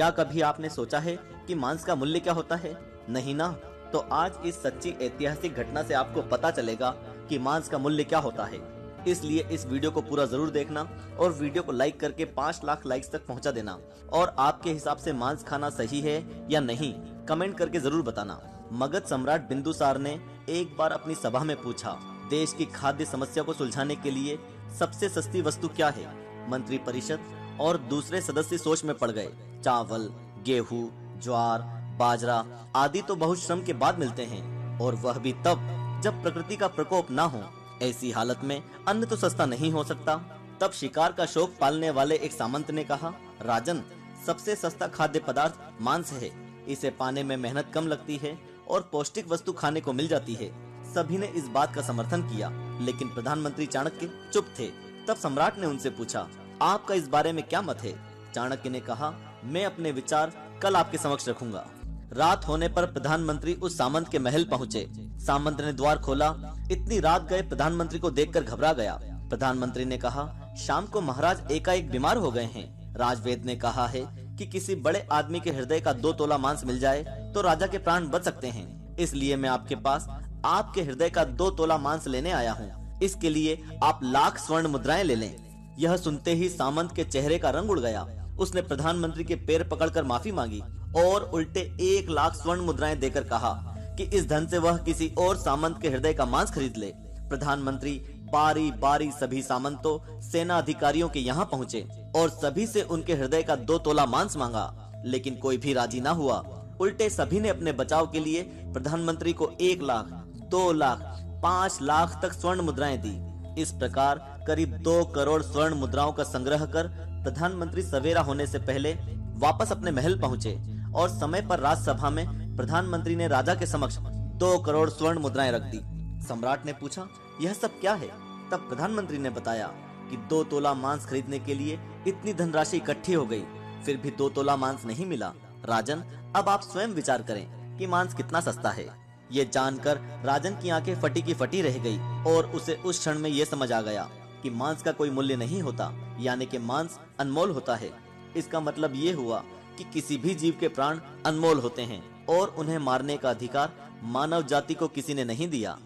क्या कभी आपने सोचा है कि मांस का मूल्य क्या होता है? नहीं ना? तो आज इस सच्ची ऐतिहासिक घटना से आपको पता चलेगा कि मांस का मूल्य क्या होता है। इसलिए इस वीडियो को पूरा जरूर देखना और वीडियो को लाइक करके 5 लाख लाइक्स तक पहुंचा देना। और आपके हिसाब से मांस खाना सही है या नहीं, कमेंट करके जरूर बताना। मगध सम्राट बिंदुसार ने एक बार अपनी सभा में पूछा, देश की खाद्य समस्या को सुलझाने के लिए सबसे सस्ती वस्तु क्या है? मंत्री परिषद और दूसरे सदस्य सोच में पड़ गए। चावल, गेहूं, ज्वार, बाजरा आदि तो बहुत श्रम के बाद मिलते हैं, और वह भी तब जब प्रकृति का प्रकोप ना हो। ऐसी हालत में अन्न तो सस्ता नहीं हो सकता। तब शिकार का शौक पालने वाले एक सामंत ने कहा, राजन, सबसे सस्ता खाद्य पदार्थ मांस है। इसे पाने में मेहनत कम लगती है और पौष्टिक वस्तु खाने को मिल जाती है। सभी ने इस बात का समर्थन किया, लेकिन प्रधानमंत्री चाणक्य चुप थे। तब सम्राट ने उनसे पूछा, आपका इस बारे में क्या मत है? चाणक्य ने कहा, मैं अपने विचार कल आपके समक्ष रखूंगा। रात होने पर प्रधानमंत्री उस सामंत के महल पहुंचे। सामंत ने द्वार खोला। इतनी रात गए प्रधानमंत्री को देखकर घबरा गया। प्रधानमंत्री ने कहा, शाम को महाराज एकाएक बीमार हो गए हैं। राजवेद ने कहा है कि किसी बड़े आदमी के हृदय का 2 तोला मांस मिल जाए तो राजा के प्राण बच सकते हैं। इसलिए मैं आपके पास आपके हृदय का 2 तोला मांस लेने आया हूँ। इसके लिए आप लाख स्वर्ण मुद्राएं ले लें। यह सुनते ही सामंत के चेहरे का रंग उड़ गया। उसने प्रधानमंत्री के पैर पकड़कर माफी मांगी और उल्टे 1 लाख स्वर्ण मुद्राएं देकर कहा कि इस धन से वह किसी और सामंत के हृदय का मांस खरीद ले। प्रधानमंत्री बारी बारी सभी सामंतों, सेना अधिकारियों के यहाँ पहुँचे और सभी से उनके हृदय का 2 तोला मांस मांगा, लेकिन कोई भी राजी ना हुआ। उल्टे सभी ने अपने बचाव के लिए प्रधानमंत्री को 1 लाख, 2 लाख, 5 लाख तक स्वर्ण मुद्राएं दी। इस प्रकार करीब 2 करोड़ स्वर्ण मुद्राओं का संग्रह कर प्रधानमंत्री सवेरा होने से पहले वापस अपने महल पहुंचे और समय पर राजसभा में प्रधानमंत्री ने राजा के समक्ष 2 करोड़ स्वर्ण मुद्राएं रख दी। सम्राट ने पूछा, यह सब क्या है? तब प्रधानमंत्री ने बताया कि 2 तोला मांस खरीदने के लिए इतनी धनराशि इकट्ठी हो गई, फिर भी 2 तोला मांस नहीं मिला। राजन, अब आप स्वयं विचार करें कि मांस कितना सस्ता है। ये जानकर राजन की आंखें फटी की फटी रह गई और उसे उस क्षण में यह समझ आ गया कि मांस का कोई मूल्य नहीं होता, यानी कि मांस अनमोल होता है। इसका मतलब ये हुआ कि किसी भी जीव के प्राण अनमोल होते हैं और उन्हें मारने का अधिकार मानव जाति को किसी ने नहीं दिया।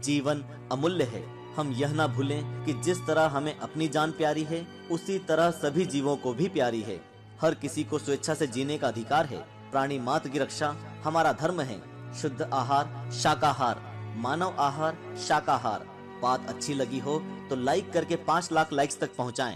जीवन अमूल्य है। हम यह ना भूलें कि जिस तरह हमें अपनी जान प्यारी है, उसी तरह सभी जीवों को भी प्यारी है। हर किसी को स्वेच्छा से जीने का अधिकार है। प्राणी मात्र की रक्षा हमारा धर्म है। शुद्ध आहार शाकाहार, मानव आहार शाकाहार। बात अच्छी लगी हो तो लाइक करके 5 लाख लाइक्स तक पहुंचाएं।